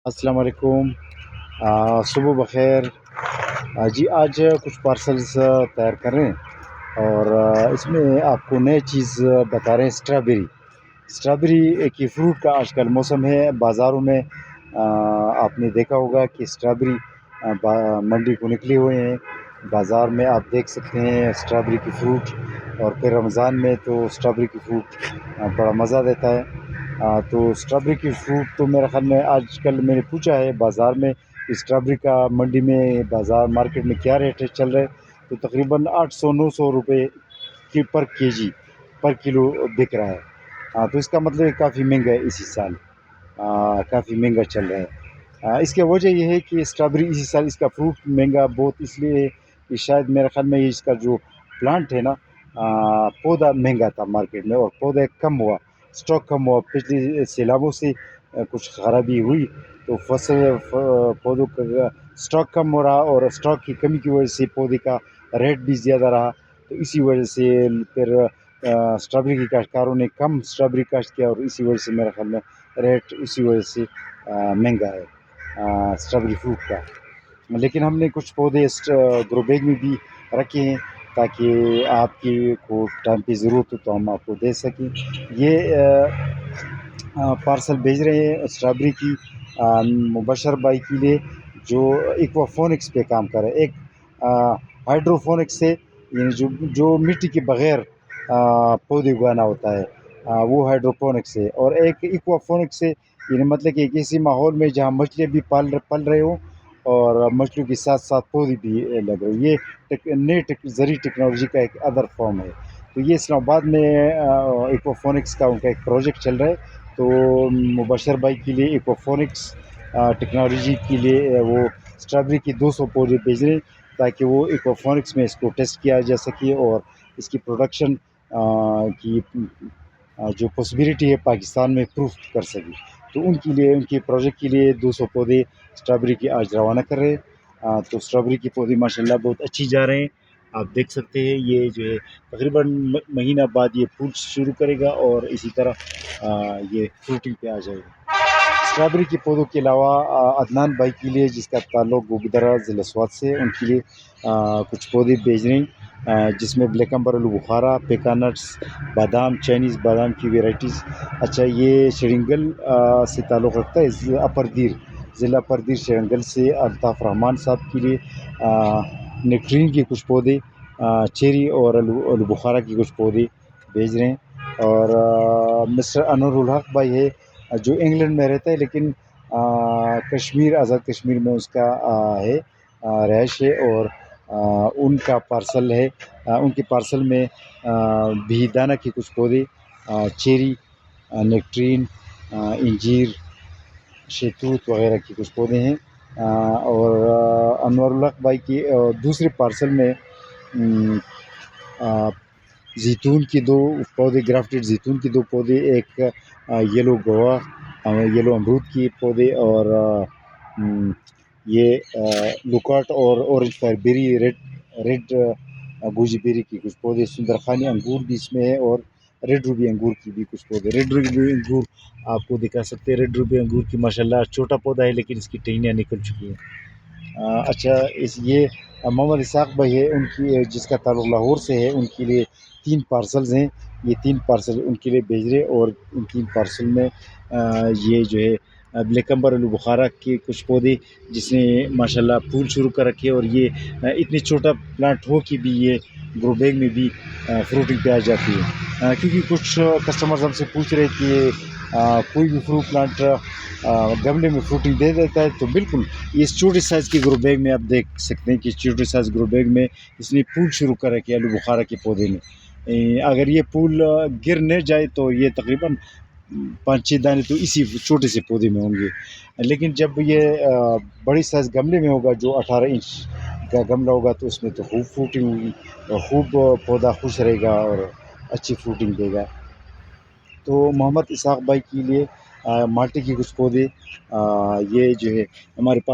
السلام علیکم، صبح بخیر۔ جی آج کچھ پارسلز تیار کر رہے ہیں اور اس میں آپ کو نئے چیز بتا رہے ہیں۔ اسٹرابیری کی فروٹ کا آج کل موسم ہے۔ بازاروں میں آپ نے دیکھا ہوگا کہ اسٹرابیری منڈی کو نکلے ہوئے ہیں۔ بازار میں آپ دیکھ سکتے ہیں اسٹرابیری کی فروٹ، اور پھر رمضان میں تو اسٹرابیری کی فروٹ بڑا مزہ دیتا ہے۔ تو اسٹرابیری کی فروٹ تو میرے خیال میں آج کل میں نے پوچھا ہے بازار میں اسٹرابیری کا منڈی میں بازار مارکیٹ میں کیا ریٹ چل رہا ہے، تو تقریباً 800-900 روپے کی پر کلو بک رہا ہے۔ تو اس کا مطلب کافی مہنگا ہے، اسی سال کافی مہنگا چل رہا ہے۔ اس کی وجہ یہ ہے کہ اسٹرابیری اسی سال اس کا فروٹ مہنگا بہت اس لیے ہے کہ شاید میرے خیال میں اس کا جو پلانٹ ہے نا، پودا مہنگا تھا مارکیٹ میں، اور پودا کم ہوا، اسٹاک کم ہوا۔ پچھلی سیلابوں سے کچھ خرابی ہوئی تو پودوں کا اسٹاک کم ہو رہا، اور اسٹاک کی کمی کی وجہ سے پودے کا ریٹ بھی زیادہ رہا، تو اسی وجہ سے پھر اسٹرابیری کی کاشتکاروں نے کم اسٹرابیری کاشت کیا، اور اسی وجہ سے میرے خیال میں ریٹ اسی وجہ سے مہنگا ہے اسٹرابیری فروٹ کا۔ لیکن ہم نے کچھ پودے گرو بیگ میں بھی رکھے ہیں تاکہ آپ کی کو ٹائم پہ ضرورت ہو تو ہم آپ کو دے سکیں۔ یہ پارسل بھیج رہے ہیں اسٹرابیری کی مبشر بھائی کے لیے، جو ایکوافونکس پہ کام کر رہے ہیں۔ ایک ہائیڈروفونکس سے، یعنی جو مٹی کے بغیر پودے اگانا ہوتا ہے، وہ ہائیڈروفونکس ہے۔ اور ایک ایکوافونکس سے، یعنی مطلب کہ ایک ایسی ماحول میں جہاں مچھلیاں بھی پل رہے ہوں اور مچھلیوں کے ساتھ ساتھ پودے بھی لگ رہے ہوں۔ یہ نئی زرعی ٹیکنالوجی کا ایک ادر فارم ہے۔ تو یہ اسلام آباد میں ایکوافونکس کا ان کا ایک پروجیکٹ چل رہا ہے۔ تو مبشر بھائی کے لیے ایکوافونکس ٹیکنالوجی کے لیے وہ اسٹرابیری کی 200 پودے بھیج رہے ہیں تاکہ وہ ایکوافونکس میں اس کو ٹیسٹ کیا جا سکے، اور اس کی پروڈکشن کی جو پاسبلٹی ہے پاکستان میں پروف کر سکے۔ تو ان کے لیے، ان کے پروجیکٹ کے لیے 200 پودے اسٹرابیری کی آج روانہ کر رہے ہیں۔ تو اسٹرابیری کے پودے ماشاءاللہ بہت اچھی جا رہے ہیں۔ آپ دیکھ سکتے ہیں یہ جو ہے تقریباً مہینہ بعد یہ پھول شروع کرے گا، اور اسی طرح یہ فروٹنگ پہ آ جائے گا۔ اسٹرابیری کے پودوں کے علاوہ عدنان بھائی کے لیے، جس کا تعلق گوگدرا ضلع سوات سے، ان کے لیے کچھ پودے بھیج رہے ہیں، جس میں بلیک امبر آلو بخارا، پیکانٹس، بادام، چائنیز بادام کی ویرائٹیز۔ اچھا، یہ شرنگل سے تعلق رکھتا ہے، ضلع پردیر شرنگل سے الطاف رحمان صاحب کے لیے نیکٹرین کے کچھ پودے، چیری اور آلو بخارا کی کچھ پودے بھیج رہے ہیں۔ اور مسٹر انور الحق بھائی ہے، جو انگلینڈ میں رہتا ہے لیکن کشمیر، آزاد کشمیر میں اس کا ہے رہائش ہے، اور ان کا پارسل ہے، ان کے پارسل میں بھی دانہ کے کچھ پودے، چیری، نیکٹرین، انجیر، شہتوت وغیرہ کے کچھ پودے ہیں۔ اور انور الحق بھائی کی دوسرے پارسل میں زیتون کے 2 پودے، گرافٹڈ زیتون کے 2 پودے، ایک یلو گوا، یلو امرود کے پودے، اور یہ لوکاٹ اور اورنج فائر بیری، ریڈ گوجی بیری کی کچھ پودے، سندرخانی انگور بھی اس میں ہے، اور ریڈ روبی انگور کی بھی کچھ پودے۔ ریڈ روبی انگور آپ کو دکھا سکتے ہیں۔ ریڈ روبی انگور کی ماشاءاللہ چھوٹا پودا ہے لیکن اس کی ٹہنیاں نکل چکی ہیں۔ اچھا، یہ محمد اسحاق بھائی ہے، ان کی جس کا تعلق لاہور سے ہے، ان کے لیے 3 پارسلز ہیں۔ یہ 3 پارسل ان کے لیے بھیج رہے، اور ان 3 پارسل میں یہ جو ہے بلیک امبر آلو بخارا کے کچھ پودے، جس نے ماشاءاللہ پھول شروع کر رکھے، اور یہ اتنی چھوٹا پلانٹ ہو کہ بھی یہ گرو بیگ میں بھی فروٹنگ پہ آ جاتی ہے۔ کیونکہ کچھ کسٹمرز ہم سے پوچھ رہے کہ کوئی بھی فروٹ پلانٹ گملے میں فروٹنگ دے دیتا ہے، تو بالکل اس چھوٹے سائز کے گرو بیگ میں آپ دیکھ سکتے ہیں کہ چھوٹے سائز گرو بیگ میں اس نے پھول شروع کر رکھے آلو بخارا کے پودے میں۔ اگر یہ پھول گر نہ جائے تو یہ تقریباً 5-6 دانے تو اسی چھوٹے سے پودے میں ہوں گے، لیکن جب یہ بڑی سائز گملے میں ہوگا، جو 18 انچ کا گملہ ہوگا، تو اس میں تو خوب فروٹنگ ہوگی، اور خوب پودا خوش رہے گا اور اچھی فروٹنگ دے گا۔ تو محمد اسحاق بھائی کے لیے مالٹے کے کچھ پودے، یہ جو ہے ہمارے پاس